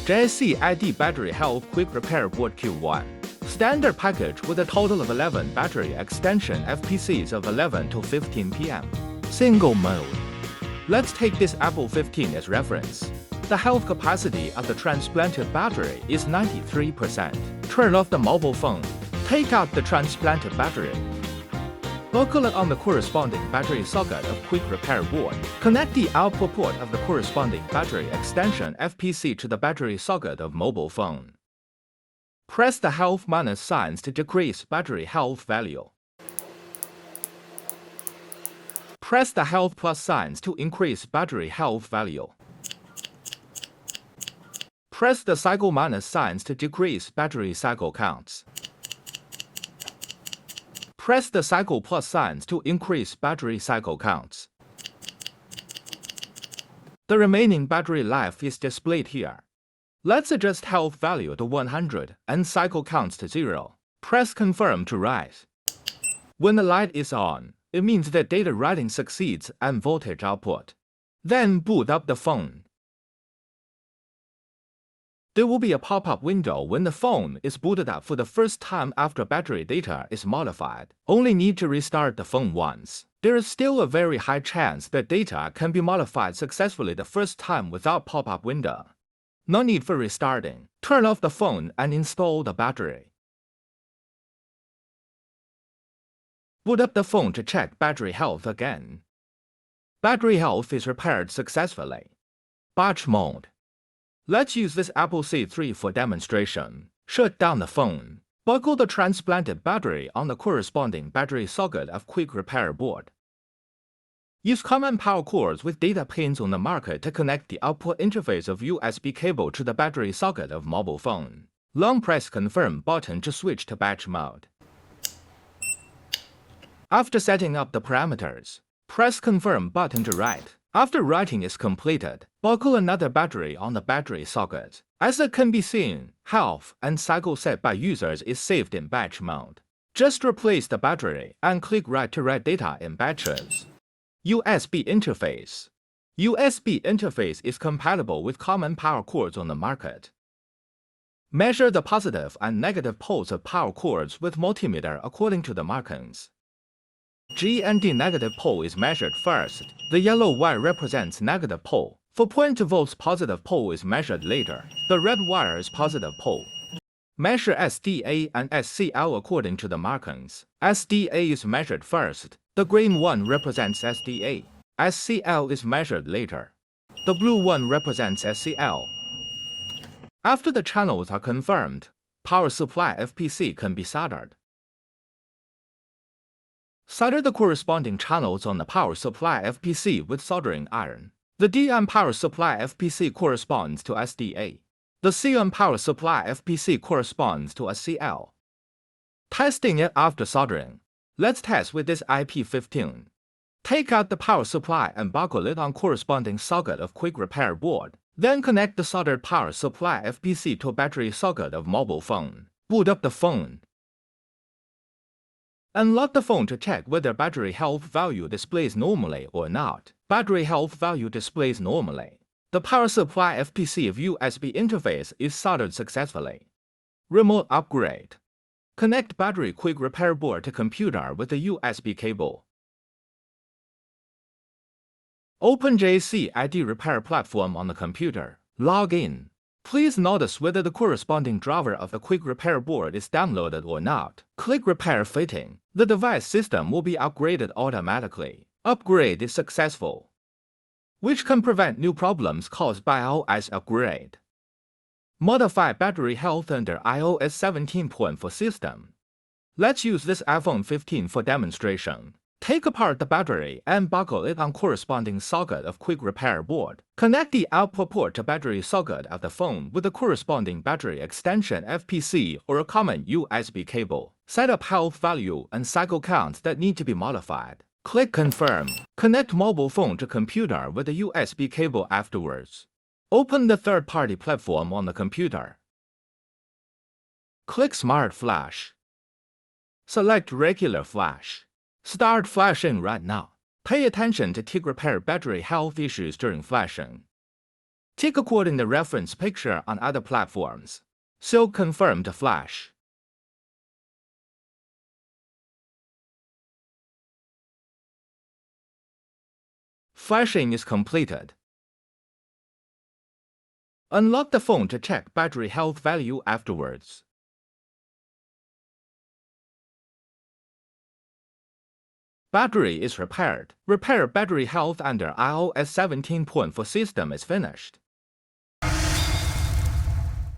JCID Battery Health Quick Repair Board Q1. Standard package with a total of 11 battery extension FPCs of 11 to 15 pm. Single mode. Let's take this Apple 15 as reference. The health capacity of the transplanted battery is 93%. Turn off the mobile phone. Take out the transplanted battery. Buckle it on the corresponding battery socket of quick repair board. Connect the output port of the corresponding battery extension FPC to the battery socket of mobile phone. Press the health minus signs to decrease battery health value. Press the health plus signs to increase battery health value. Press the cycle minus signs to decrease battery cycle counts. Press the cycle plus signs to increase battery cycle counts. The remaining battery life is displayed here. Let's adjust health value to 100 and cycle counts to 0. Press confirm to write. When the light is on, it means that data writing succeeds and voltage output. Then boot up the phone. There will be a pop-up window when the phone is booted up for the first time after battery data is modified. Only need to restart the phone once. There is still a very high chance that data can be modified successfully the first time without pop-up window. No need for restarting. Turn off the phone and install the battery. Boot up the phone to check battery health again. Battery health is repaired successfully. Batch mode. Let's use this Apple C3 for demonstration. Shut down the phone. Buckle the transplanted battery on the corresponding battery socket of quick repair board. Use common power cords with data pins on the market to connect the output interface of USB cable to the battery socket of mobile phone. Long press confirm button to switch to batch mode. After setting up the parameters, press confirm button to write. After writing is completed, buckle another battery on the battery socket. As it can be seen, health and cycle set by users is saved in batch mode. Just replace the battery and click write to write data in batches. USB interface. USB interface is compatible with common power cords on the market. Measure the positive and negative poles of power cords with multimeter according to the markings. GND negative pole is measured first. The yellow wire represents negative pole. For 0.2 volts positive pole is measured later. The red wire is positive pole. Measure SDA and SCL according to the markings. SDA is measured first. The green one represents SDA. SCL is measured later. The blue one represents SCL. After the channels are confirmed, power supply FPC can be soldered. Solder the corresponding channels on the power supply FPC with soldering iron. The D on power supply FPC corresponds to SDA. The C on power supply FPC corresponds to SCL. Testing it after soldering. Let's test with this IP15. Take out the power supply and buckle it on corresponding socket of quick repair board. Then connect the soldered power supply FPC to a battery socket of mobile phone. Boot up the phone. Unlock the phone to check whether battery health value displays normally or not. Battery health value displays normally. The power supply FPC of USB interface is soldered successfully. Remote upgrade. Connect battery quick repair board to computer with a USB cable. Open JCID repair platform on the computer. Log in. Please notice whether the corresponding driver of the quick repair board is downloaded or not. Click Repair Fitting. The device system will be upgraded automatically. Upgrade is successful, which can prevent new problems caused by iOS upgrade. Modify battery health under iOS 17.4 system. Let's use this iPhone 15 for demonstration. Take apart the battery and buckle it on corresponding socket of quick repair board. Connect the output port to battery socket of the phone with the corresponding battery extension FPC or a common USB cable. Set up health value and cycle count that need to be modified. Click Confirm. Connect mobile phone to computer with a USB cable afterwards. Open the third-party platform on the computer. Click Smart Flash. Select Regular Flash. Start flashing right now. Pay attention to TIG repair battery health issues during flashing. TIG quoting the reference picture on other platforms. So confirm the flash. Flashing is completed. Unlock the phone to check battery health value afterwards. Battery is repaired. Repair battery health under iOS 17.4 system is finished.